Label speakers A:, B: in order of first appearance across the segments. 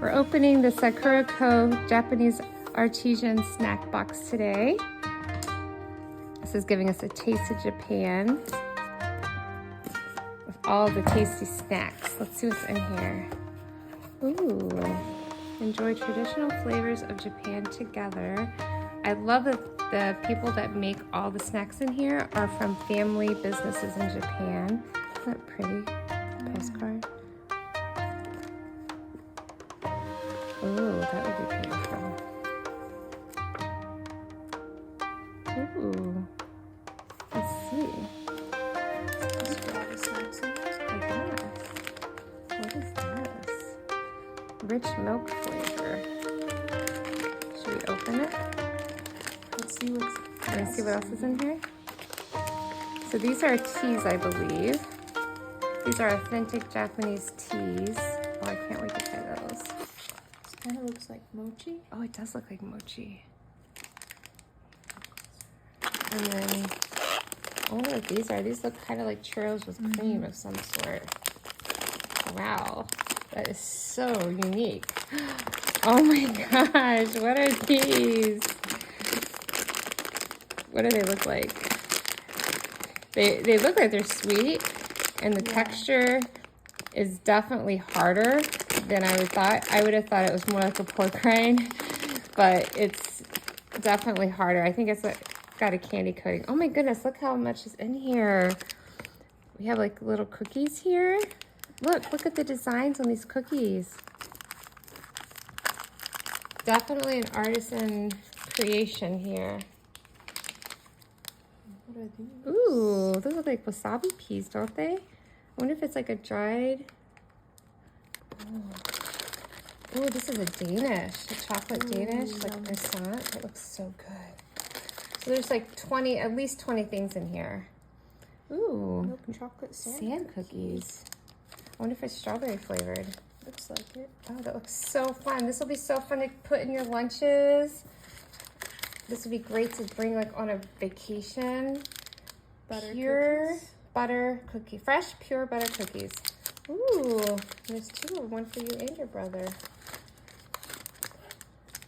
A: We're opening the Sakuraco Japanese Artisan Snack Box today. This is giving us a taste of Japan with all the tasty snacks. Let's see what's in here. Ooh, enjoy traditional flavors of Japan together. I love that the people that make all the snacks in here are from family businesses in Japan. Isn't that pretty? Postcard. Ooh, that would be beautiful. Ooh, let's see. I guess. What is this? Rich milk flavor. Should we open it?
B: Let's see what's.
A: Let's see what else is in here. So these are teas, I believe. These are authentic Japanese teas. Oh, I can't wait to try those.
B: This kind of looks like mochi.
A: Oh, it does look like mochi. And then, I wonder what these are. These look kind of like churros with cream of some sort. Wow, that is so unique. Oh my gosh, what are these? What do they look like? They look like they're sweet, and the texture is definitely harder than I would thought. I would have thought it was more like a pork rind, but it's definitely harder. I think it's got a candy coating. Oh my goodness, look how much is in here. We have like little cookies here. Look at the designs on these cookies. Definitely an artisan creation here.
B: What are these?
A: Ooh, those look like wasabi peas, don't they? I wonder if it's like a dried. Oh, this is a Danish, a chocolate Danish, like croissant. It looks so good. So there's like at least 20 things in here. Ooh,
B: Milk and chocolate
A: sand cookies. I wonder if it's strawberry flavored.
B: Looks like it.
A: Oh, that looks so fun. This will be so fun to put in your lunches. This would be great to bring like on a vacation. Pure butter cookie. Fresh, pure butter cookies. Ooh, there's two. One for you and your brother.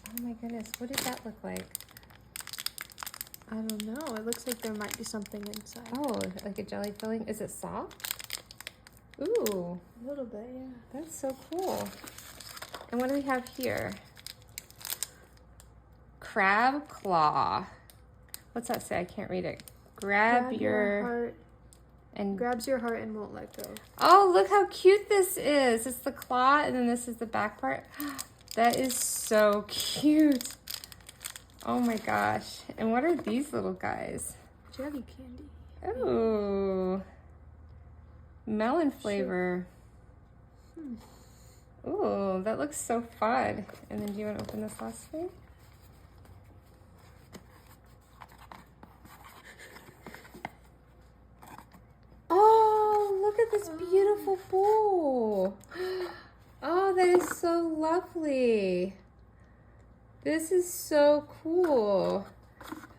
A: Oh my goodness, what does that look like?
B: I don't know. It looks like there might be something inside.
A: Oh, like a jelly filling. Is it soft? Ooh,
B: A little bit, yeah.
A: that's so cool. And what do we have here? Crab claw. What's that say? I can't read it. Grab your
B: heart
A: and
B: grabs your heart and won't let go.
A: oh, look how cute this is. It's the claw and then this is the back part. That is so cute. Oh my gosh. And what are these little guys?
B: Jelly candy.
A: Oh, melon flavor. Ooh, that looks so fun. And then do you want to open this last thing? Oh, look at this beautiful bowl. Oh, that is so lovely. This is so cool.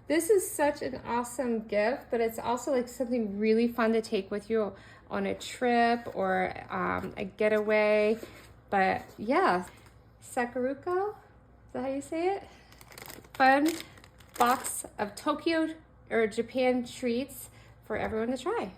A: This is such an awesome gift, but it's also like something really fun to take with you on a trip or a getaway. But yeah, Sakuraco, is that how you say it? Fun box of Tokyo or Japan treats for everyone to try.